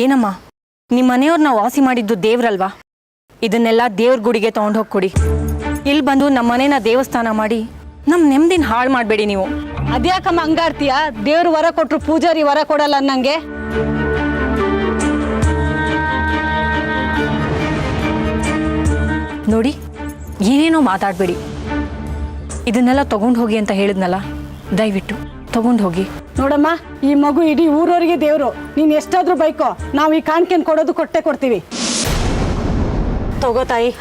ಏನಮ್ಮ, ನಿಮ್ಮ ಮನೆಯವ್ರನ್ನ ವಾಸಿ ಮಾಡಿದ್ದು ದೇವ್ರಲ್ವಾ? ಇದನ್ನೆಲ್ಲ ದೇವ್ರ ಗುಡಿಗೆ ತಗೊಂಡೋಗಿ ಕೊಡಿ. ಇಲ್ಲಿ ಬಂದು ನಮ್ಮ ಮನೇನ ದೇವಸ್ಥಾನ ಮಾಡಿ ನಮ್ಮ ನೆಮ್ಮದಿನ ಹಾಳು ಮಾಡಬೇಡಿ ನೀವು. ಅದ್ಯಾಕಮ್ಮ ಹಂಗಾಡ್ತೀಯ? ದೇವ್ರು ವರ ಕೊಟ್ರು ಪೂಜಾರಿ ವರ ಕೊಡಲ್ಲ ಅನ್ನಂಗೆ. ನೋಡಿ, ಏನೇನೋ ಮಾತಾಡಬೇಡಿ. ಇದನ್ನೆಲ್ಲ ತಗೊಂಡು ಹೋಗಿ ಅಂತ ಹೇಳಿದ್ನಲ್ಲ, ದಯವಿಟ್ಟು ತಗೊಂಡು ಹೋಗಿ. ನೋಡಮ್ಮ, ಈ ಮಗು ಇಡೀ ಊರವರಿಗೆ ದೇವ್ರು. ನೀನ್ ಎಷ್ಟಾದ್ರೂ ಬೈಕೋ, ನಾವು ಈ ಕಾಣಿಕೆನ್ ಕೊಡೋದು ಕೊಟ್ಟೆ ಕೊಡ್ತೀವಿ. ತಗೋ ತಾಯಿ.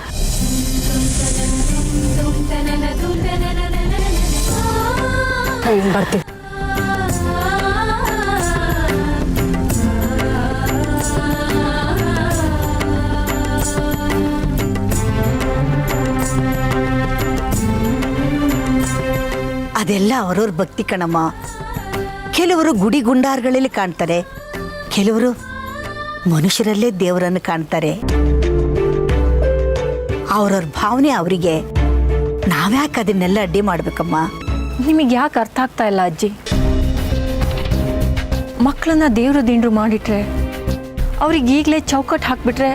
ಬರ್ತೀವಿ. ಅದೆಲ್ಲ ಅವರವ್ರ ಭಕ್ತಿ ಕಣಮ್ಮ. ಕೆಲವರು ಗುಡಿ ಗುಂಡಾರ್ಗಳಲ್ಲಿ ಕಾಣ್ತಾರೆ, ಕೆಲವರು ಮನುಷ್ಯರಲ್ಲೇ ದೇವರನ್ನು ಕಾಣ್ತಾರೆ. ಅವ್ರವ್ರ ಭಾವನೆ ಅವರಿಗೆ. ನಾವ್ಯಾಕೆ ಅದನ್ನೆಲ್ಲ ಅಡ್ಡಿ ಮಾಡ್ಬೇಕಮ್ಮ? ನಿಮಗೆ ಯಾಕೆ ಅರ್ಥ ಆಗ್ತಾ ಇಲ್ಲ ಅಜ್ಜಿ? ಮಕ್ಕಳನ್ನ ದೇವ್ರ ದಿಂಡ್ರು ಮಾಡಿಟ್ರೆ, ಅವ್ರಿಗೆ ಈಗಲೇ ಚೌಕಟ್ಟು ಹಾಕ್ಬಿಟ್ರೆ,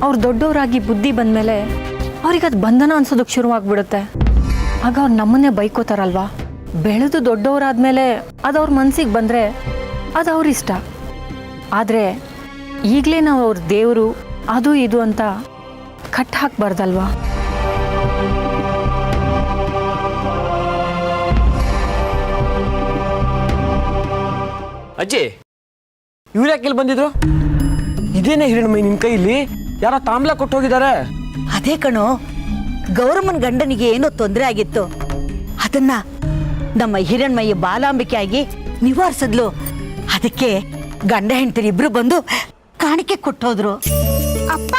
ಅವ್ರು ದೊಡ್ಡವರಾಗಿ ಬುದ್ಧಿ ಬಂದಮೇಲೆ ಅವ್ರಿಗೆ ಅದು ಬಂಧನ ಅನ್ಸೋದಕ್ಕೆ ಶುರುವಾಗ್ಬಿಡುತ್ತೆ. ಆಗ ಅವ್ರು ನಮ್ಮನ್ನೇ ಬೈಕೋತಾರಲ್ವಾ? ಬೆಳೆದು ದೊಡ್ಡವರಾದ್ಮೇಲೆ ಅದು ಅವ್ರ ಮನಸ್ಸಿಗೆ ಬಂದರೆ ಅದು ಅವ್ರ ಇಷ್ಟ. ಆದರೆ ಈಗಲೇ ನಾವು ಅವ್ರ ದೇವರು ಅದು ಇದು ಅಂತ ಕಟ್ ಹಾಕಬಾರ್ದಲ್ವಾ? ಅಜ್ಜಿ, ಇವ್ರು ಯಾಕೆ ಇಲ್ಲಿ ಬಂದಿದ್ರು? ಇದೇನೇ ಹಿರಣ್ಮೈ ನಿನ್ ಕೈಲಿ? ಯಾರೋ ತಾಂಬ್ಲ ಕೊಟ್ಟು ಹೋಗಿದ್ದಾರೆ. ಅದೇ ಕಣೋ, ಗೌರಮ್ಮನ ಗಂಡನಿಗೆ ಏನೋ ತೊಂದರೆ ಆಗಿತ್ತು. ಅದನ್ನ ನಮ್ಮ ಹಿರಣ್ಮಯ್ಯ ಬಾಲಾಂಬಿಕೆ ಆಗಿ ನಿವಾರಿಸಿದ್ಲು. ಅದಕ್ಕೆ ಗಂಡ ಹೆಂಡತಿ ಇಬ್ರು ಬಂದು ಕಾಣಿಕೆ ಕೊಟ್ಟೋದ್ರು. ಅಪ್ಪ,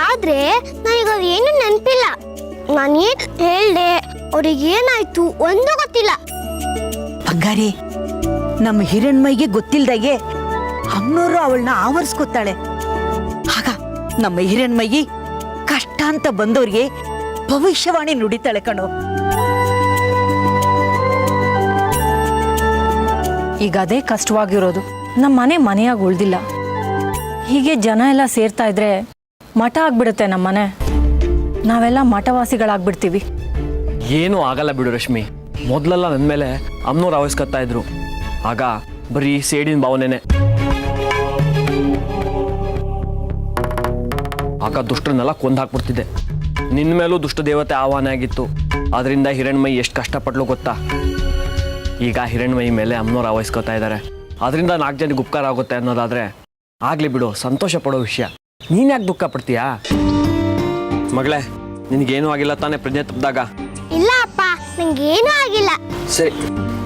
ಆದ್ರೆ ನನಗೆ ಏನು ನೆನಪಿಲ್ಲ. ನಾನು ಏನ್ ಹೇಳ್ದೆ, ಅವ್ರಿಗೆ ಏನಾಯ್ತು ಒಂದು ಗೊತ್ತಿಲ್ಲ. ಬಂಗಾರಿ, ನಮ್ಮ ಹಿರಣ್ಮಯ್ಯಗೆ ಗೊತ್ತಿಲ್ದಾಗೆ ಅಮ್ಮನವರು ಅವಳನ್ನ ಆವರಿಸ್ಕೊತಾಳೆ. ಆಗ ನಮ್ಮ ಹಿರಣ್ಮಯ್ಯಿ ಕಷ್ಟ ಅಂತ ಬಂದವ್ರಿಗೆ ಭವಿಷ್ಯವಾಣಿ ನುಡಿತಾಳೆ ಕಣೋ. ಈಗ ಅದೇ ಕಷ್ಟವಾಗಿರೋದು. ನಮ್ಮ ಮನೆಯಾಗಿ ಉಳ್ದಿಲ್ಲ. ಹೀಗೆ ಜನ ಎಲ್ಲ ಸೇರ್ತಾ ಇದ್ರೆ ಮಠ ಆಗ್ಬಿಡುತ್ತೆ ನಮ್ಮ ಮನೆ. ನಾವೆಲ್ಲ ಮಠವಾಸಿಗಳಾಗ್ಬಿಡ್ತೀವಿ. ಏನೂ ಆಗಲ್ಲ ಬಿಡು ರಶ್ಮಿ. ಮೊದಲೆಲ್ಲ ನನ್ನ ಮೇಲೆ ಅಮ್ಮನವ್ರು ಆವರಿಸ್ಕೊತಾ ಇದ್ರು. ಆಗ ಬರೀ ಸೇಡಿನ ಭಾವನೆನೆ. ಆಗ ದುಷ್ಟರನ್ನೆಲ್ಲ ಕೊಂದು ಹಾಕ್ಬಿಡ್ತಿದ್ದೆ. ನಿನ್ನ ಮೇಲೂ ದುಷ್ಟ ದೇವತೆ ಆಹ್ವಾನ ಆಗಿತ್ತು. ಅದರಿಂದ ಹಿರಣ್ಮಯಿ ಎಷ್ಟು ಕಷ್ಟಪಟ್ಲು ಗೊತ್ತಾ? ಈಗ ಹಿರಣ್ಮಯಿ ಮೇಲೆ ಅಮ್ಮನವ್ರು ಆವರಿಸ್ಕೊತಾ ಇದ್ದಾರೆ. ಅದರಿಂದ 4 ಜನಕ್ಕೆ ಉಪಕಾರ ಆಗುತ್ತೆ ಅನ್ನೋದಾದ್ರೆ ಆಗ್ಲಿ ಬಿಡು, ಸಂತೋಷ ಪಡೋ ವಿಷಯ. ನೀನ್ ಯಾಕೆ ದುಃಖ ಪಡ್ತೀಯಾ? ಮಗಳೇ, ನಿನಗೇನೂ ಆಗಿಲ್ಲ ತಾನೇ ಪ್ರಜ್ಞೆ ತಪ್ಪಿದಾಗ? ಇಲ್ಲ ಅಪ್ಪ, ನಂಗೇನೂ ಆಗಿಲ್ಲ. ಸರಿ,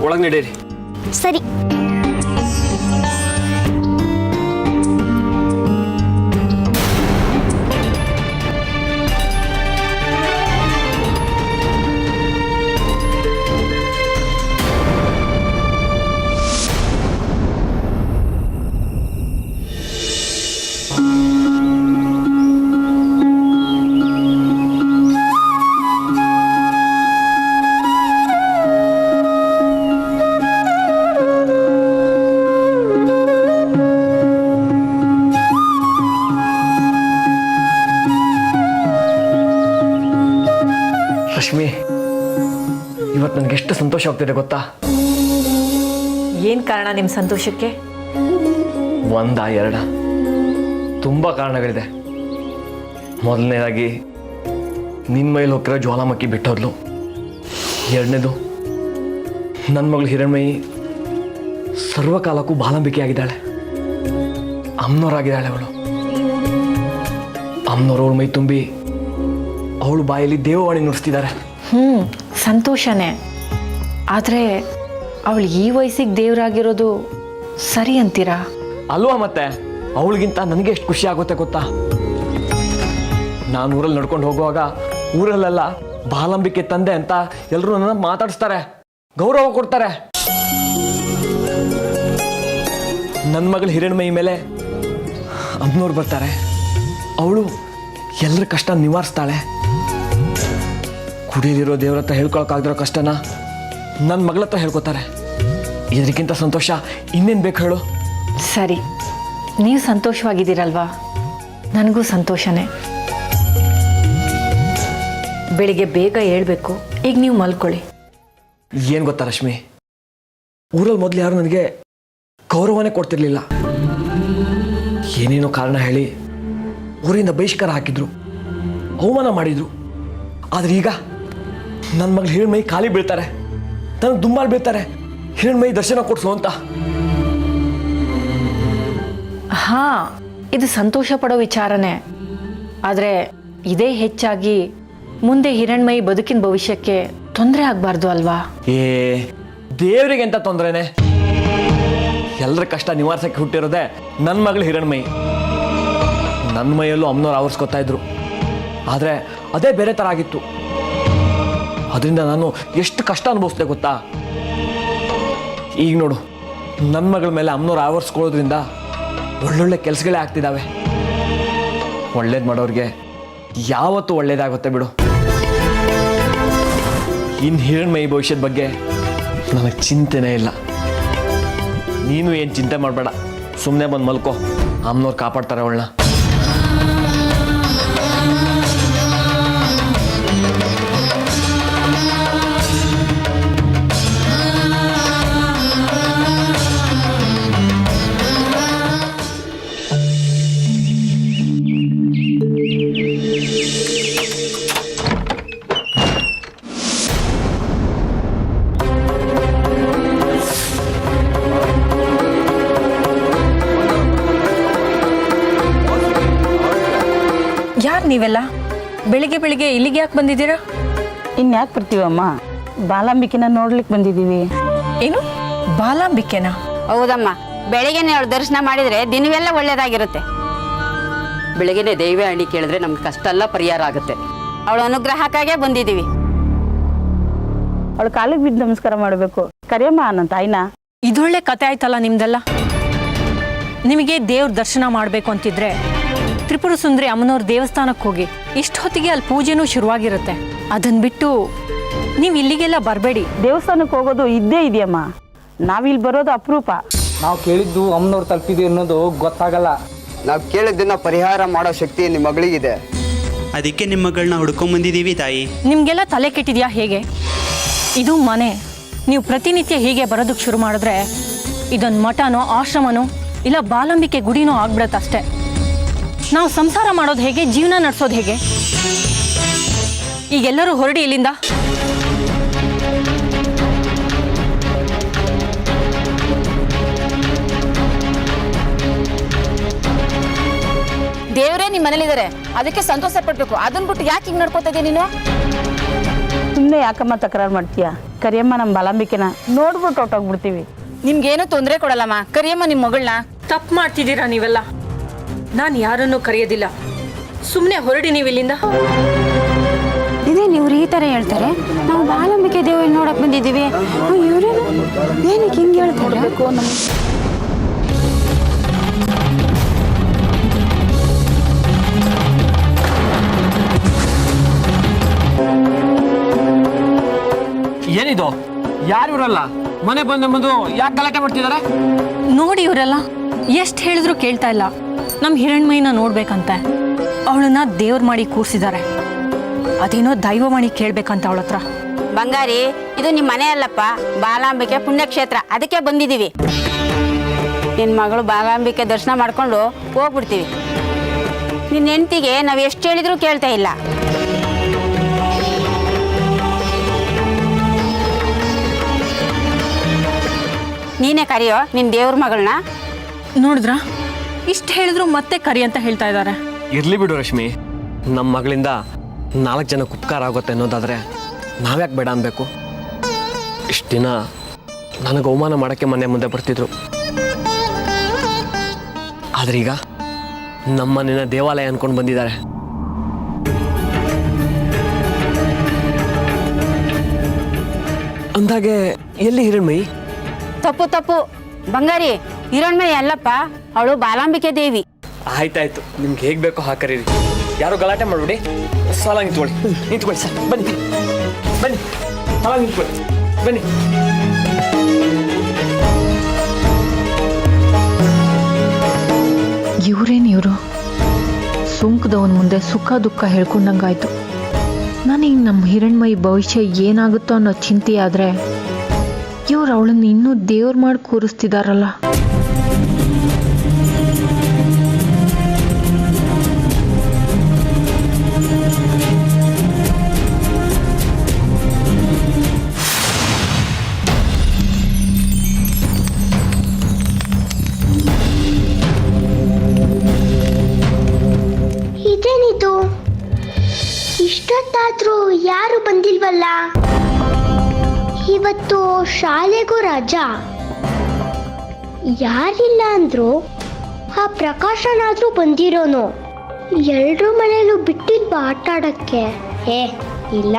ಒಳಗೆ ನಡೀರಿ. ಸರಿ. ರಶ್ಮಿ, ಇವತ್ತು ನನಗೆ ಎಷ್ಟು ಸಂತೋಷ ಆಗ್ತಿದೆ ಗೊತ್ತಾ? ಏನು ಕಾರಣ ನಿಮ್ಮ ಸಂತೋಷಕ್ಕೆ? 1 2 ತುಂಬ ಕಾರಣಗಳಿದೆ. ಮೊದಲನೇದಾಗಿ ನಿನ್ನ ಮೈಲಿ ಹೋಗಿರೋ ಜ್ವಾಲಾಮಕ್ಕಿ ಬಿಟ್ಟೋದ್ಲು. 2ನೇದು, ನನ್ನ ಮಗಳು ಹಿರಣ್ಮಯಿ ಸರ್ವಕಾಲಕ್ಕೂ ಬಾಲಾಂಬಿಕೆ ಆಗಿದ್ದಾಳೆ. ಅಮ್ಮನವರಾಗಿದ್ದಾಳೆ ಅವಳು. ಅಮ್ಮನವ್ರು ಅವಳ ಮೈ ತುಂಬಿ ಅವಳು ಬಾಯಲ್ಲಿ ದೇವವಾಣಿ ನುಡಿಸ್ತಿದ್ದಾರೆ. ಸಂತೋಷನೇ. ಆದರೆ ಅವಳು ಈ ವಯಸ್ಸಿಗೆ ದೇವರಾಗಿರೋದು ಸರಿ ಅಂತೀರಾ? ಅಲ್ವಾ? ಮತ್ತೆ ಅವಳಿಗಿಂತ ನನಗೆ ಎಷ್ಟು ಖುಷಿ ಆಗುತ್ತೆ ಗೊತ್ತಾ? ನಾನು ಊರಲ್ಲಿ ನಡ್ಕೊಂಡು ಹೋಗುವಾಗ ಊರಲ್ಲೆಲ್ಲ ಬಾಲಾಂಬಿಕೆ ತಂದೆ ಅಂತ ಎಲ್ಲರೂ ನನ್ನ ಮಾತಾಡಿಸ್ತಾರೆ, ಗೌರವ ಕೊಡ್ತಾರೆ. ನನ್ನ ಮಗಳು ಹಿರಣ್ಮಯಿ ಮೇಲೆ ಅಮ್ಮನವ್ರು ಬರ್ತಾರೆ. ಅವಳು ಎಲ್ಲರ ಕಷ್ಟ ನಿವಾರಿಸ್ತಾಳೆ. ಕುಡಿಯಲಿರೋ ದೇವ್ರ ಹತ್ರ ಹೇಳ್ಕೊಳಕ್ಕಾಗದಿರೋ ಕಷ್ಟನ ನನ್ನ ಮಗಳ ಹತ್ರ ಹೇಳ್ಕೊತಾರೆ. ಇದಕ್ಕಿಂತ ಸಂತೋಷ ಇನ್ನೇನು ಬೇಕು ಹೇಳು? ಸರಿ, ನೀವು ಸಂತೋಷವಾಗಿದ್ದೀರಲ್ವಾ, ನನಗೂ ಸಂತೋಷನೇ. ಬೆಳಿಗ್ಗೆ ಬೇಗ ಹೇಳ್ಬೇಕು. ಈಗ ನೀವು ಮಲ್ಕೊಳ್ಳಿ. ಏನು ಗೊತ್ತಾ ರಶ್ಮಿ, ಊರಲ್ಲಿ ಮೊದಲು ಯಾರು ನನಗೆ ಗೌರವನೇ ಕೊಡ್ತಿರ್ಲಿಲ್ಲ. ಏನೇನೋ ಕಾರಣ ಹೇಳಿ ಊರಿಂದ ಬಹಿಷ್ಕಾರ ಹಾಕಿದ್ರು, ಅವಮಾನ ಮಾಡಿದ್ರು. ಆದ್ರೆ ಈಗ ನನ್ನ ಮಗಳು ಹಿರಣ್ಮಯಿ ಖಾಲಿ ಬೀಳ್ತಾರೆ, ನನಗೆ ದುಂಬಾಲ್ ಬೀಳ್ತಾರೆ, ಹಿರಣ್ಮಯಿ ದರ್ಶನ ಕೊಡ್ಸು ಅಂತ. ಹಾ, ಇದು ಸಂತೋಷ ಪಡೋ ವಿಚಾರನೇ. ಆದರೆ ಇದೇ ಹೆಚ್ಚಾಗಿ ಮುಂದೆ ಹಿರಣ್ಮಯಿ ಬದುಕಿನ ಭವಿಷ್ಯಕ್ಕೆ ತೊಂದರೆ ಆಗಬಾರ್ದು ಅಲ್ವಾ? ಏ ದೇವರಿಗೆ ಎಂತ ತೊಂದರೆನೆ? ಎಲ್ಲರ ಕಷ್ಟ ನಿವಾರಿಸಕ್ಕೆ ಹುಟ್ಟಿರೋದೆ ನನ್ನ ಮಗಳು ಹಿರಣ್ಮಯಿ. ನನ್ನ ಮೈಯಲ್ಲೂ ಅಮ್ಮನವ್ರು ಆವರಿಸ್ಕೊತಾ ಇದ್ರು, ಆದರೆ ಅದೇ ಬೇರೆ ಥರ ಆಗಿತ್ತು. ಅದರಿಂದ ನಾನು ಎಷ್ಟು ಕಷ್ಟ ಅನುಭವಿಸ್ದೆ ಗೊತ್ತಾ? ಈಗ ನೋಡು, ನನ್ನ ಮಗಳ ಮೇಲೆ ಅಮ್ಮನವ್ರು ಆವರಿಸ್ಕೊಳ್ಳೋದ್ರಿಂದ ಒಳ್ಳೊಳ್ಳೆ ಕೆಲಸಗಳೇ ಆಗ್ತಿದ್ದಾವೆ. ಒಳ್ಳೇದು ಮಾಡೋರಿಗೆ ಯಾವತ್ತೂ ಒಳ್ಳೇದಾಗುತ್ತೆ ಬಿಡು. ಇನ್ನು ಹಿರಣ್ಮಯಿ ಭವಿಷ್ಯದ ಬಗ್ಗೆ ನನಗೆ ಚಿಂತೆನೇ ಇಲ್ಲ. ನೀನು ಏನು ಚಿಂತೆ ಮಾಡಬೇಡ, ಸುಮ್ಮನೆ ಬಂದು ಮಲ್ಕೋ, ಅಮ್ಮನವ್ರು ಕಾಪಾಡ್ತಾರೆ ಅವಳನ್ನ. ಯಾರು ನೀವೆಲ್ಲ ಬೆಳಿಗ್ಗೆ ಬೆಳಿಗ್ಗೆ ಇಲ್ಲಿಗೆ ಯಾಕೆ ಬಂದಿದ್ದೀರಾ? ಇನ್ಯಾಕೆ ಬರ್ತೀವಮ್ಮ? ಬಾಲಾಂಬಿಕೆನ ನೋಡ್ಲಿಕ್ಕೆ ಬಂದಿದ್ದೀವಿ. ಏನು ಬಾಲಾಂಬಿಕೆನಾ? ಹೌದಮ್ಮ, ಬೆಳಿಗ್ಗೆನೆ ಅವಳು ದರ್ಶನ ಮಾಡಿದ್ರೆ ದಿನವೆಲ್ಲ ಒಳ್ಳೇದಾಗಿರುತ್ತೆ. ಬೆಳಗ್ಗೆನೆ ದೈವ ಹಣ್ಣಿ ಕೇಳಿದ್ರೆ ನಮ್ಗೆ ಕಷ್ಟ ಎಲ್ಲ ಪರಿಹಾರ ಆಗುತ್ತೆ. ಅವಳ ಅನುಗ್ರಹಕ್ಕಾಗೇ ಬಂದಿದ್ದೀವಿ. ಅವಳು ಕಾಲಿಗೆ ಬಿದ್ದು ನಮಸ್ಕಾರ ಮಾಡಬೇಕು. ಕರಿಯಮ್ಮ ನನ್ನ ತಾಯಿನ. ಇದೊಳ್ಳೆ ಕತೆ ಆಯ್ತಲ್ಲ ನಿಮ್ದೆಲ್ಲ. ನಿಮಗೆ ದೇವ್ರ ದರ್ಶನ ಮಾಡಬೇಕು ಅಂತಿದ್ರೆ ತ್ರಿಪುರ ಸುಂದರಿ ಅಮ್ಮನವ್ರ ದೇವಸ್ಥಾನಕ್ಕೆ ಹೋಗಿ. ಇಷ್ಟು ಹೊತ್ತಿಗೆ ಅಲ್ಲಿ ಪೂಜೆನೂ ಶುರುವಾಗಿರುತ್ತೆ. ಅದನ್ನ ಬಿಟ್ಟು ನೀವು ಇಲ್ಲಿಗೆಲ್ಲ ಬರಬೇಡಿ. ದೇವಸ್ಥಾನಕ್ಕೆ ಹೋಗೋದು ಇದ್ದೇ ಇದೆಯಮ್ಮ. ನಾವಿಲ್ಲಿ ಬರೋದು ಅಪರೂಪ. ನಾವು ಕೇಳಿದ್ದು ಅಮ್ಮನವ್ರು ತಲುಪಿದೆ ಅನ್ನೋದು ಗೊತ್ತಾಗಲ್ಲ. ನಾವು ಕೇಳಿದ್ದನ್ನ ಪರಿಹಾರ ಮಾಡೋ ಶಕ್ತಿ ನಿಮ್ಮ ಮಗಳಿಗಿದೆ. ಅದಕ್ಕೆ ನಿಮ್ಮ ಮಗಳನ್ನ ಹುಡ್ಕೊಂಬಂದಿದ್ದೀವಿ ತಾಯಿ. ನಿಮಗೆಲ್ಲ ತಲೆ ಕೆಟ್ಟಿದ್ಯಾ ಹೇಗೆ? ಇದು ಮನೆ. ನೀವು ಪ್ರತಿನಿತ್ಯ ಹೀಗೆ ಬರೋದಕ್ಕೆ ಶುರು ಮಾಡಿದ್ರೆ ಇದೊಂದು ಮಠನೋ ಆಶ್ರಮನೋ ಇಲ್ಲ ಬಾಲಾಂಬಿಕೆ ಗುಡಿನೋ ಆಗ್ಬಿಡತ್ತಷ್ಟೇ. ನಾವು ಸಂಸಾರ ಮಾಡೋದು ಹೇಗೆ, ಜೀವನ ನಡೆಸೋದು ಹೇಗೆ? ಈಗೆಲ್ಲರೂ ಹೊರಡಿ ಇಲ್ಲಿಂದ. ದೇವರೇ ನಿಮ್ಮ ಮನೇಲಿದ್ದಾರೆ, ಅದಕ್ಕೆ ಸಂತೋಷ ಪಡ್ಬೇಕು. ಅದನ್ನ ಬಿಟ್ಟು ಯಾಕೆ ಹಿಂಗೆ ನಡ್ಕೋತಾ ಇದೀಯ ನೀನು? ಸುಮ್ಮನೆ ಯಾಕಮ್ಮ ತಕರಾರು ಮಾಡ್ತೀಯ? ಕರಿಯಮ್ಮ ನಮ್ಮ ಬಾಲಾಂಬಿಕೆನ ನೋಡ್ಬಿಟ್ಟು ಹೊಟ್ಟೋಗ್ಬಿಡ್ತೀವಿ. ನಿಮ್ಗೇನು ತೊಂದರೆ ಕೊಡಲ್ಲಮ್ಮ. ಕರಿಯಮ್ಮ ನಿಮ್ಮ ಮಗಳನ್ನ. ತಪ್ಪು ಮಾಡ್ತಿದ್ದೀರಾ ನೀವೆಲ್ಲ. ನಾನು ಯಾರನ್ನೂ ಕರೆಯೋದಿಲ್ಲ. ಸುಮ್ಮನೆ ಹೊರಡಿ ನೀವು ಇಲ್ಲಿಂದ. ಇದೇ ನೀವು ಈ ಥರ ಹೇಳ್ತಾರೆ. ನಾವು ಬಾಲಾಂಬಿಕೆ ದೇವರ ನೋಡಕ್ ಬಂದಿದ್ದೀವಿ. ಇವ್ರೇನು ಏನಕ್ಕೆ ಹಿಂಗೆ ಹೇಳ್ತಾರೆ? ಏನಿದು? ಯಾರು ಇವರಲ್ಲ? ಮನೆ ಬಂದು ಯಾಕೆ ಗಲಾಟೆ ಮಾಡ್ತಿದ್ದಾರೆ? ನೋಡಿ ಇವರೆಲ್ಲ ಎಷ್ಟು ಹೇಳಿದ್ರು ಕೇಳ್ತಾ ಇಲ್ಲ. ನಮ್ಮ ಹಿರಣ್ಮಯಿನ ನೋಡ್ಬೇಕಂತೆ. ಅವಳನ್ನ ದೇವ್ರ ಮಾಡಿ ಕೂರಿಸಿದ್ದಾರೆ. ಅದೇನೋ ದೈವವಾಣಿ ಕೇಳ್ಬೇಕಂತ ಅವಳ ಹತ್ರ. ಬಂಗಾರಿ, ಇದು ನಿಮ್ಮ ಮನೆ ಅಲ್ಲಪ್ಪ, ಬಾಲಾಂಬಿಕೆ ಪುಣ್ಯಕ್ಷೇತ್ರ. ಅದಕ್ಕೆ ಬಂದಿದ್ದೀವಿ. ನಿನ್ನ ಮಗಳು ಬಾಲಾಂಬಿಕೆ ದರ್ಶನ ಮಾಡ್ಕೊಂಡು ಹೋಗ್ಬಿಡ್ತೀವಿ. ನಿನ್ನ ಹೆಂಡತಿಗೆ ನಾವು ಎಷ್ಟು ಹೇಳಿದ್ರು ಕೇಳ್ತಾ ಇಲ್ಲ. ನೀನೇ ಕರೆಯೋ ನಿನ್ನ ದೇವ್ರ ಮಗಳನ್ನ. ನೋಡಿದ್ರ, ಇಷ್ಟು ಹೇಳಿದ್ರು ಮತ್ತೆ ಕರಿ ಅಂತ ಹೇಳ್ತಾ ಇದ್ದಾರೆ. ಇರ್ಲಿ ಬಿಡು ರಶ್ಮಿ, ನಮ್ಮ ಮಗಳಿಂದ 4 ಜನಕ್ಕೆ ಉಪಕಾರ ಆಗುತ್ತೆ ಅನ್ನೋದಾದರೆ ನಾವ್ಯಾಕೆ ಬೇಡ ಅನ್ಬೇಕು? ಇಷ್ಟು ದಿನ ನನಗೆ ಅವಮಾನ ಮಾಡೋಕ್ಕೆ ಮನೆ ಮುಂದೆ ಬರ್ತಿದ್ರು. ಆದ್ರೀಗ ನಮ್ಮನೆಯ ದೇವಾಲಯ ಅನ್ಕೊಂಡು ಬಂದಿದ್ದಾರೆ. ಅಂದಾಗೆ ಎಲ್ಲಿ ಹಿರಣ್ಮಯಿ? ತಪ್ಪು ತಪ್ಪು ಬಂಗಾರಿ, ಹಿರಣ್ಮಯಿ ಅಲ್ಲಪ್ಪ, ಅವಳು ಬಾಲಾಂಬಿಕೆ ದೇವಿ. ಆಯ್ತಾಯ್ತು, ನಿಮ್ಗೆ ಹೇಗೆ ಬೇಕೋ ಹಾಕರೀರಿ. ಯಾರು ಗಲಾಟೆ ಮಾಡ್ಬಿಡಿ. ಸಾಲ ನಿಂತ್ಕೊಳ್ಳಿ ಸರ್. ಬನ್ನಿ ಬನ್ನಿ, ಸಾಲ ನಿಂತ್ಕೊಳ್ಳಿ, ಬನ್ನಿ. ಇವ್ರೇನಿವರು ಸುಂಕದವನ ಮುಂದೆ ಸುಖ ದುಃಖ ಹೇಳ್ಕೊಂಡಂಗಾಯ್ತು. ನನಗೆ ನಮ್ಮ ಹಿರಣ್ಮಯಿ ಭವಿಷ್ಯ ಏನಾಗುತ್ತೋ ಅನ್ನೋ ಚಿಂತೆ ಆದ್ರೆ ಇವ್ರು ಅವಳನ್ನು ಇನ್ನೂ ದೇವ್ರು ಮಾಡಿ ಕೂರಿಸ್ತಿದಾರಲ್ಲ. ಇದೇನಿದು, ಇಷ್ಟೊತ್ತಾದ್ರೂ ಯಾರು ಬಂದಿಲ್ವಲ್ಲ? ಇವತ್ತು ಶಾಲೆಗೂ ರಜಾ. ಯಾರಿಲ್ಲ ಅಂದ್ರು ಆ ಪ್ರಕಾಶನಾದ್ರೂ ಬಂದಿರೋನು. ಎಲ್ರೂ ಮನೇಲೂ ಬಿಟ್ಟಿಲ್ವಾ ಆಟ ಆಡಕ್ಕೆ? ಇಲ್ಲ,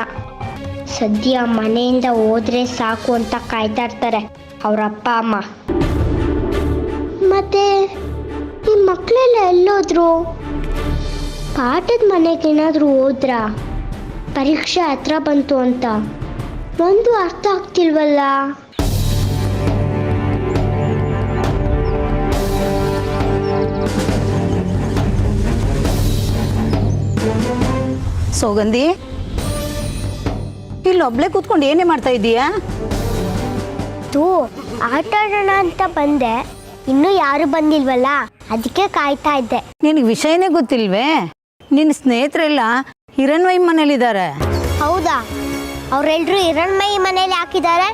ಸದ್ಯ ಮನೆಯಿಂದ ಹೋದ್ರೆ ಸಾಕು ಅಂತ ಕಾಯ್ತಾ ಇರ್ತಾರೆ ಅವ್ರ ಅಪ್ಪ ಅಮ್ಮ. ಮತ್ತೆ ಈ ಮಕ್ಕಳೆಲ್ಲ ಎಲ್ಲೋದ್ರು? ಪಾಠದ ಮನೆಗೇನಾದ್ರೂ ಹೋದ್ರ? ಪರೀಕ್ಷೆ ಹತ್ರ ಬಂತು ಅಂತ ಒಂದು ಅರ್ಥ ಆಗ್ತಿಲ್ವಲ್ಲ. ಸೌಗಂಧಿ, ಇಲ್ಲೊಬ್ಳೆ ಕೂತ್ಕೊಂಡು ಏನೇ ಮಾಡ್ತಾ ಇದ್ದೀಯಾ? ಆಟ ಆಡೋಣ ಅಂತ ಬಂದೆ, ಇನ್ನೂ ಯಾರು ಬಂದಿಲ್ವಲ್ಲ, ಅದಕ್ಕೆ ಕಾಯ್ತಾ ಇದ್ದೆ. ನಿನಗೆ ವಿಷಯನೇ ಗೊತ್ತಿಲ್ವೇ? ನಿನ್ನ ಸ್ನೇಹಿತರೆಲ್ಲ ಹಿರಣ್ಮಯಿ ಮನೇಲಿದ್ದಾರೆ. ಹೌದಾ? ಅವರೆಲ್ಲರೂ ಹಿರಣ್ಮಯಿ ಮನೇಲಿ ಹಾಕಿದ್ದಾರೆ.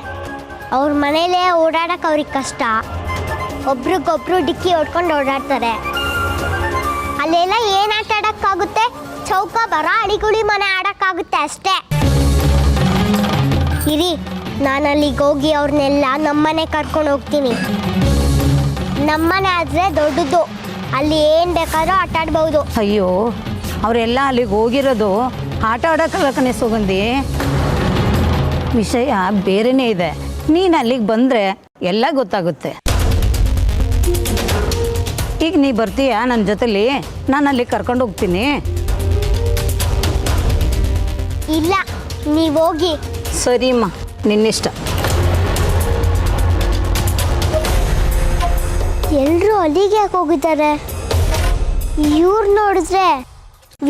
ಅವ್ರ ಮನೇಲೇ ಓಡಾಡಕ್ಕೆ ಅವ್ರಿಗೆ ಕಷ್ಟ. ಒಬ್ರಿಗೊಬ್ರು ಡಿಕ್ಕಿ ಹೊಡ್ಕೊಂಡು ಓಡಾಡ್ತಾರೆ. ಅಲ್ಲೆಲ್ಲ ಏನು ಆಟ ಆಡೋಕ್ಕಾಗುತ್ತೆ? ಚೌಕ ಬರ ಅಡಿಗುಳಿ ಮನೆ ಆಡೋಕ್ಕಾಗುತ್ತೆ ಅಷ್ಟೇ. ಇರಿ, ನಾನು ಅಲ್ಲಿಗೆ ಹೋಗಿ ಅವ್ರನ್ನೆಲ್ಲ ನಮ್ಮನೆ ಕರ್ಕೊಂಡು ಹೋಗ್ತೀನಿ. ನಮ್ಮನೆ ಆದರೆ ದೊಡ್ಡದು, ಅಲ್ಲಿ ಏನು ಬೇಕಾದ್ರೂ ಆಟ ಆಡ್ಬೋದು. ಅಯ್ಯೋ, ಅವರೆಲ್ಲ ಅಲ್ಲಿಗೆ ಹೋಗಿರೋದು ಆಟ ಆಡೋಕ್ಕಲ್ಲ ಕಣೆ ಸುಗಂಧಿ. ವಿಷಯ ಬೇರೆನೇ ಇದೆ. ನೀನು ಅಲ್ಲಿಗೆ ಬಂದರೆ ಎಲ್ಲ ಗೊತ್ತಾಗುತ್ತೆ. ಈಗ ನೀ ಬರ್ತೀಯಾ ನನ್ನ ಜೊತೆಲಿ? ನಾನು ಅಲ್ಲಿಗೆ ಕರ್ಕೊಂಡು ಹೋಗ್ತೀನಿ. ಇಲ್ಲ, ನೀವು ಹೋಗಿ. ಸರಿಮ್ಮ, ನಿನ್ನಿಷ್ಟ. ಎಲ್ಲರೂ ಅಲ್ಲಿಗೆ ಯಾಕೆ ಹೋಗಿದ್ದಾರೆ? ಇವ್ರು ನೋಡಿದ್ರೆ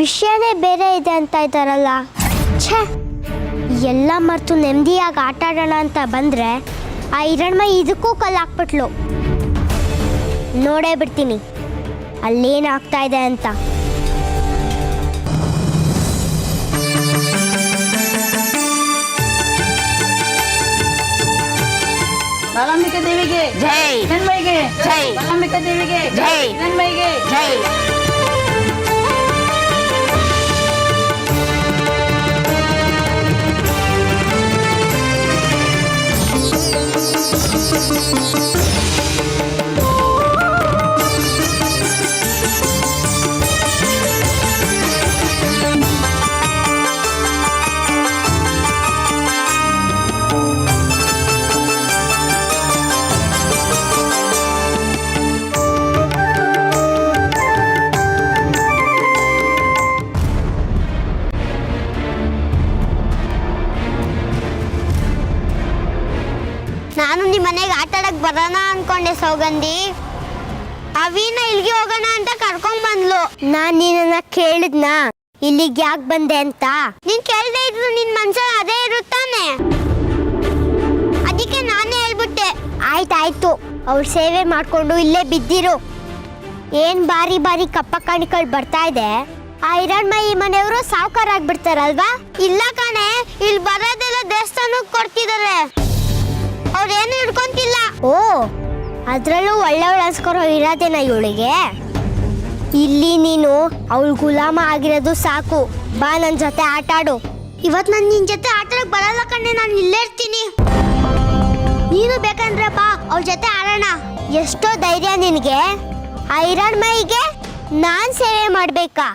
ವಿಷಯನೇ ಬೇರೆ ಇದೆ ಅಂತ ಇದ್ದಾರಲ್ಲ. ಛೇ, ಎಲ್ಲ ಮರೆತು ನೆಮ್ಮದಿಯಾಗಿ ಆಟ ಆಡೋಣ ಅಂತ ಬಂದರೆ ಆ ಹಿರಣ್ಮಯಿ ಇದಕ್ಕೂ ಕಲ್ಲು ಹಾಕ್ಬಿಟ್ಲು. ನೋಡೇ ಬಿಡ್ತೀನಿ ಅಲ್ಲೇನಾಗ್ತಾ ಇದೆ ಅಂತ. ಬಾಲಾಂಬಿಕೆ ದೇವಿಗೆ ಜೈ. ಹಿರಣ್ಮಯಿಗೆ ಜೈ. ಬಾಲಾಂಬಿಕೆ ದೇವಿಗೆ ಜೈ. ಹಿರಣ್ಮಯಿಗೆ ಜೈ. ನಾನು ನಿಮ್ಮ ಮನೆಗೆ ಆಟ ಆಡಕ್ ಬರೋಣ ಅನ್ಕೊಂಡೆ ಸೌಗಂಧಿ. ಅವಿನ ಇಲ್ಲಿಗೆ ಹೋಗೋಣ ಅಂತ ಕರ್ಕೊಂಡ್ ಬಂದ್ಲು. ನಾನ್ ನಿನ್ನ ಕೇಳಿದ್ನ ಇಲ್ಲಿಗೆ ಯಾಕೆ ಬಂದೆ ಅಂತ. ನೀನ್ ಕೇಳ್ದೆ ಇದ್ರು ನಿನ್ ಮನ್ಸಲ್ಲಿ ಅದೇ ಇರುತ್ತಾನೆ, ಅದಕ್ಕೆ ನಾನೇ ಹೇಳ್ಬಿಟ್ಟೆ. ಆಯ್ತಾಯ್ತು, ಅವ್ರ ಸೇವೆ ಮಾಡ್ಕೊಂಡು ಇಲ್ಲೇ ಬಿದ್ದಿರು. ಏನ್ ಬಾರಿ ಬಾರಿ ಕಪ್ಪ ಕಾಣಿಗಳು ಬರ್ತಾ ಇದೆ. ಆ ಹಿರಣ್ಮಯಿ ಮನೆಯವರು ಸಾವುಕಾರ ಆಗ್ಬಿಡ್ತಾರಲ್ವಾ? ಇಲ್ಲ ಕಣೆ, ಇಲ್ಲಿ ಬರೋದೆಲ್ಲ ದೇವಸ್ಥಾನಕ್ಕೆ ಕೊಡ್ತಿದ್ದಾರೆ. ಅವ್ರೇನು ಹಿಡ್ಕೊಂತಿಲ್ಲ. ಓ, ಅದ್ರಲ್ಲೂ ಒಳ್ಳೆಯವಳು ಅನ್ಸ್ಕೊರೋ ಇರೋದೇನ ಇವಳಿಗೆ? ಇಲ್ಲಿ ನೀನು ಅವಳು ಗುಲಾಮ ಆಗಿರೋದು ಸಾಕು. ಬಾ ನನ್ನ ಜೊತೆ ಆಟ ಆಡು. ಇವತ್ತು ನಾನು ನಿನ್ನ ಜೊತೆ ಆಟ ಆಡಕ್ ಬರಲ್ಲ ಕಣ್ಣೆ, ನಾನು ಇಲ್ಲೇ ಇರ್ತೀನಿ. ನೀನು ಬೇಕಂದ್ರೆ ಬಾ, ಅವ್ರ ಜೊತೆ ಆಡೋಣ. ಎಷ್ಟೋ ಧೈರ್ಯ ನಿನಗೆ? ಆ ಹಿರಣ್ಮಯಿಗೆ ನಾನ್ ಸೇವೆ ಮಾಡ್ಬೇಕಾ?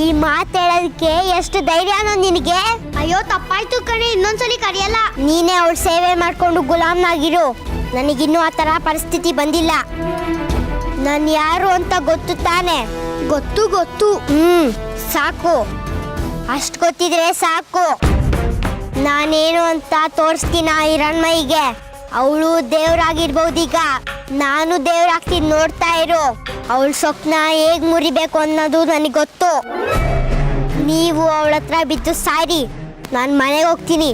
ಈ ಮಾತು ಹೇಳೋದಕ್ಕೆ ಎಷ್ಟು ಧೈರ್ಯನೋ ನಿನಗೆ? ಅಯ್ಯೋ ತಪ್ಪಾಯ್ತು ಕಣೆ, ಇನ್ನೊಂದ್ಸಲಿ ಕರೆಯಲ್ಲ. ನೀನೇ ಅವಳ ಸೇವೆ ಮಾಡ್ಕೊಂಡು ಗುಲಾಮ್ನಾಗಿರು. ನನಗಿನ್ನೂ ಆ ಥರ ಪರಿಸ್ಥಿತಿ ಬಂದಿಲ್ಲ. ನಾನು ಯಾರು ಅಂತ ಗೊತ್ತು ತಾನೆ? ಗೊತ್ತು. ಸಾಕು, ಅಷ್ಟು ಗೊತ್ತಿದ್ರೆ ಸಾಕು. ನಾನೇನು ಅಂತ ತೋರಿಸ್ತೀನಿ ಆ ಹಿರಣ್ಮಯಿಗೆ. ಅವಳು ದೇವ್ರಾಗಿರ್ಬಹುದೀಗ, ನಾನು ದೇವ್ರಾಗ್ತೀನಿ, ನೋಡ್ತಾ ಇರು. ಅವಳ ಸ್ವಪ್ನ ಹೇಗ್ ಮುರಿಬೇಕು ಅನ್ನೋದು ನನಗೆ ಗೊತ್ತು. ನೀವು ಅವಳ ಹತ್ರ ಬಿದ್ದು ಸಾರಿ, ನಾನು ಮನೆಗೆ ಹೋಗ್ತೀನಿ.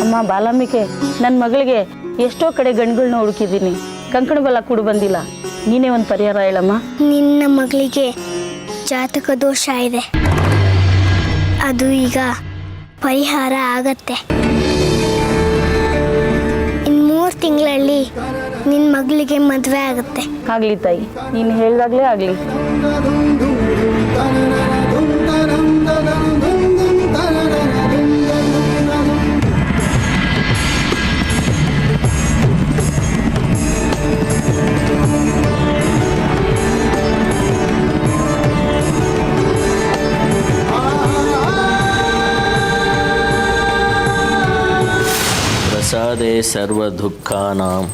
ಅಮ್ಮ ಬಾಲಾಂಬಿಕೆ, ನನ್ನ ಮಗಳಿಗೆ ಎಷ್ಟೋ ಕಡೆ ಗಂಡುಗಳನ್ನ ಹುಡುಕಿದ್ದೀನಿ, ಕಂಕಣ ಬಲ ಕೂಡ ಬಂದಿಲ್ಲ. ನೀನೇ ಒಂದು ಪರಿಹಾರ ಹೇಳಮ್ಮ. ನಿನ್ನ ಮಗಳಿಗೆ ಜಾತಕ ದೋಷ ಇದೆ, ಅದು ಈಗ ಪರಿಹಾರ ಆಗತ್ತೆ. ಇನ್ನು 3 ತಿಂಗಳಲ್ಲಿ ನಿನ್ನ ಮಗಳಿಗೆ ಮದುವೆ ಆಗುತ್ತೆ. ಆಗಲಿ ತಾಯಿ, ನೀನು ಹೇಳ್ದಾಗಲೇ ಆಗಲಿ. ಪ್ರಸಾದೇ ಸರ್ವ ದುಃಖಾನಾಂ.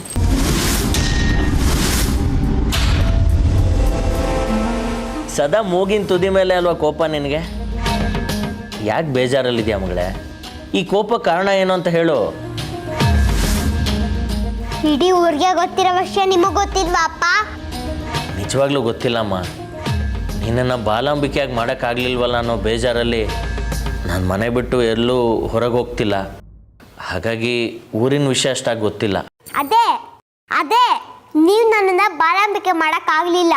ಸದಾ ಮೂಗಿನ ತುದಿ ಮೇಲೆ ಅಲ್ವಾ ಕೋಪ ನಿನಗೆ? ಯಾಕೆ ಬೇಜಾರಲ್ಲಿದೆಯಾ ಮಗಳೇ? ಈ ಕೋಪ ಕಾರಣ ಏನು ಅಂತ ಹೇಳು. ಇಡೀ ಊರಿಗೆ ಗೊತ್ತಿರೋ ವಿಷಯ ನಿಮಗೆ ಗೊತ್ತಿಲ್ವಾ ಅಪ್ಪ? ನಿಜವಾಗ್ಲೂ ಗೊತ್ತಿಲ್ಲಮ್ಮ. ನಿನ್ನನ್ನು ಬಾಲಾಂಬಿಕೆಯಾಗಿ ಮಾಡೋಕ್ಕಾಗಲಿಲ್ವಲ್ಲ ಅನ್ನೋ ಬೇಜಾರಲ್ಲಿ ನಾನು ಮನೆ ಬಿಟ್ಟು ಎಲ್ಲೂ ಹೊರಗೆ ಹೋಗ್ತಿಲ್ಲ. ಹಾಗಾಗಿ ಊರಿನ ವಿಷಯ ಅಷ್ಟಾಗಿ ಗೊತ್ತಿಲ್ಲ. ಅದೇ ನೀವು ನನ್ನನ್ನ ಬಾಲಾಂಬಿಕೆ ಮಾಡಕ್ಕಾಗ್ಲಿಲ್ಲ.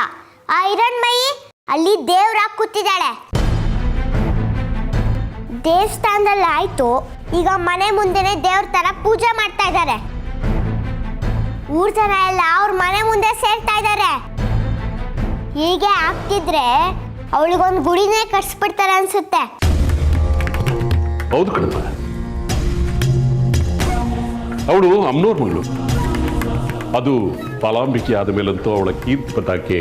ಆ ಹಿರಣ್ಮಯಿ ಅಲ್ಲಿ ದೇವ್ರಾಗಿ ಕೂತಿದ್ದಾಳೆ. ದೇವಸ್ಥಾನದಲ್ಲಿ ಆಯ್ತು, ಈಗ ಮನೆ ಮುಂದೆನೆ ದೇವ್ರ ತರ ಪೂಜೆ ಮಾಡ್ತಾ ಇದ್ದಾರೆ. ಊರ್ ಜನ ಎಲ್ಲ ಅವ್ರ ಮನೆ ಮುಂದೆ ಸೇರ್ತಾ ಇದ್ದಾರೆ. ಹೀಗೆ ಆಗ್ತಿದ್ರೆ ಅವಳಿಗೊಂದು ಗುಡಿನೇ ಕಟ್ಸ್ಬಿಡ್ತಾರೆ ಅನ್ಸುತ್ತೆ. ಹೌದು ಕಣಮ್ಮ, ಅವಳು ಅಮ್ಮನವ್ರ ಮಗಳು. ಅದು ಬಾಲಾಂಬಿಕೆ ಆದ ಮೇಲಂತೂ ಅವಳ ಕೀರ್ತಿ ಪತಾಕೆ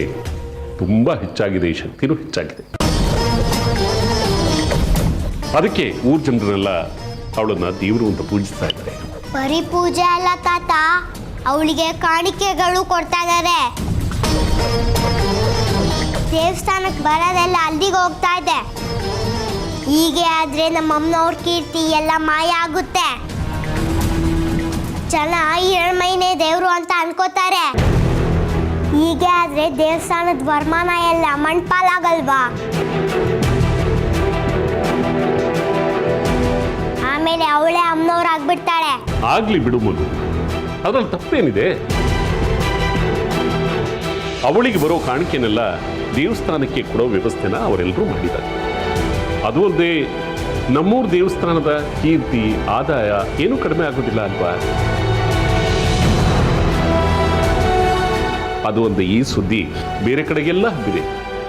ತುಂಬಾ ಹೆಚ್ಚಾಗಿದೆ, ಈ ಶಕ್ತಿನೂ ಹೆಚ್ಚಾಗಿದೆ. ಅದಕ್ಕೆ ಊರ್ ಜನರೆಲ್ಲ ಅವಳನ್ನ ದೇವರು ಅಂತ ಪೂಜಿಸ್ತಾ ಇದ್ದಾರೆ. ಬರೀ ಪೂಜೆ ಅಲ್ಲ ತಾತ, ಅವಳಿಗೆ ಕಾಣಿಕೆಗಳು ಕೊಡ್ತಾ ಇದ್ದಾರೆ. ದೇವಸ್ಥಾನಕ್ಕೆ ಬರೋದೆಲ್ಲ ಅಲ್ಲಿಗೆ ಹೋಗ್ತಾ ಇದೆ. ಹೀಗೆ ಆದ್ರೆ ನಮ್ಮ ಅಮ್ಮನವ್ರ ಕೀರ್ತಿ ಎಲ್ಲ ಮಾಯ ಆಗುತ್ತೆ. ಜನ ಹಿರಣ್ಮಯಿನೇ ದೇವ್ರು ಅಂತ ಅನ್ಕೋತಾರೆ. ಹೀಗೆ ಆದ್ರೆ ದೇವಸ್ಥಾನದ ವರಮಾನ ಎಲ್ಲ ಮಣ್ಪಾಲಾಗಲ್ವಾ? ಆಮೇಲೆ ಅವಳೇ ಅಮ್ಮನವ್ರಾಗ್ಬಿಡ್ತಾಳೆ. ಆಗ್ಲಿ ಬಿಡು ಮಗು, ಅದ್ರಲ್ಲಿ ತಪ್ಪೇನಿದೆ? ಅವಳಿಗೆ ಬರೋ ಕಾಣಿಕೆನೆಲ್ಲ ದೇವಸ್ಥಾನಕ್ಕೆ ಕೊಡೋ ವ್ಯವಸ್ಥೆನ ಅವರೆಲ್ಲರೂ ಮಾಡಿದ್ದಾರೆ. ಅದು ಅಲ್ಲದೆ ನಮ್ಮೂರು ದೇವಸ್ಥಾನದ ಕೀರ್ತಿ ಆದಾಯ ಏನೂ ಕಡಿಮೆ ಆಗೋದಿಲ್ಲ ಅಲ್ವಾ? ಅದು ಒಂದು ಈ ಸುದ್ದಿ ಬೇರೆ ಕಡೆಗೆಲ್ಲ ಹಬ್ಬಿದೆ.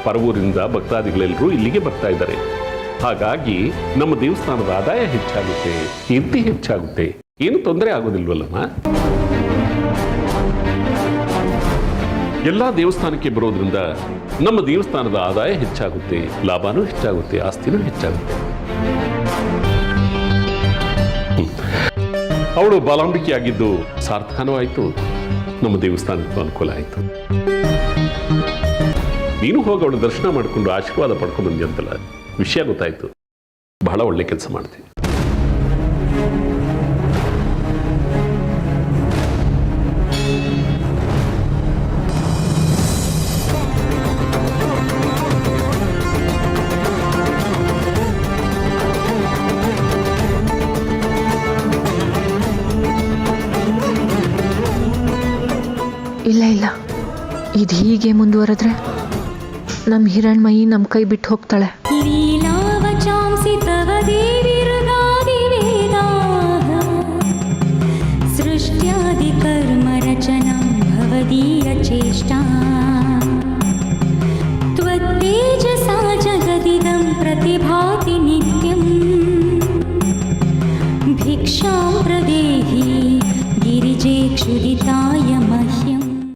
ಪರವೂರಿಂದ ಭಕ್ತಾದಿಗಳೆಲ್ಲರೂ ಇಲ್ಲಿಗೆ ಬರ್ತಾ ಇದ್ದಾರೆ. ಹಾಗಾಗಿ ನಮ್ಮ ದೇವಸ್ಥಾನದ ಆದಾಯ ಹೆಚ್ಚಾಗುತ್ತೆ, ಕೀರ್ತಿ ಹೆಚ್ಚಾಗುತ್ತೆ, ಏನು ತೊಂದರೆ ಆಗೋದಿಲ್ವಲ್ಲಮ್ಮ? ಎಲ್ಲ ದೇವಸ್ಥಾನಕ್ಕೆ ಬರೋದ್ರಿಂದ ನಮ್ಮ ದೇವಸ್ಥಾನದ ಆದಾಯ ಹೆಚ್ಚಾಗುತ್ತೆ, ಲಾಭನೂ ಹೆಚ್ಚಾಗುತ್ತೆ, ಆಸ್ತಿನೂ ಹೆಚ್ಚಾಗುತ್ತೆ. ಅವಳು ಬಾಲಾಂಬಿಕೆ ಆಗಿದ್ದು ಸಾರ್ಥಕನೂ ಆಯಿತು, ನಮ್ಮ ದೇವಸ್ಥಾನಕ್ಕೂ ಅನುಕೂಲ ಆಯಿತು. ನೀನು ಹೋಗಿ ಅವಳು ದರ್ಶನ ಮಾಡಿಕೊಂಡು ಆಶೀರ್ವಾದ ಪಡ್ಕೊಂಡು ಬಂದಿ ಅಂತಲ್ಲ, ವಿಷಯ ಗೊತ್ತಾಯ್ತು. ಬಹಳ ಒಳ್ಳೆ ಕೆಲಸ ಮಾಡ್ತೀನಿ. ಇಲ್ಲ, ಇದು ಹೀಗೆ ಮುಂದುವರೆದ್ರೆ ನಮ್ಮ ಹಿರಣ್ಮಯಿ ನಮ್ಮ ಕೈ ಬಿಟ್ಟು ಹೋಗ್ತಾಳೆ. ಲೀಲಾವಚಾಂಸಿ ತವ ದೇವಿರುಗಾದಿವೇದಾಃ ಸೃಷ್ಟ್ಯಾದಿ ಕರ್ಮ ರಚನಾ ಭವದೀಯ ಚೇಷ್ಟಾ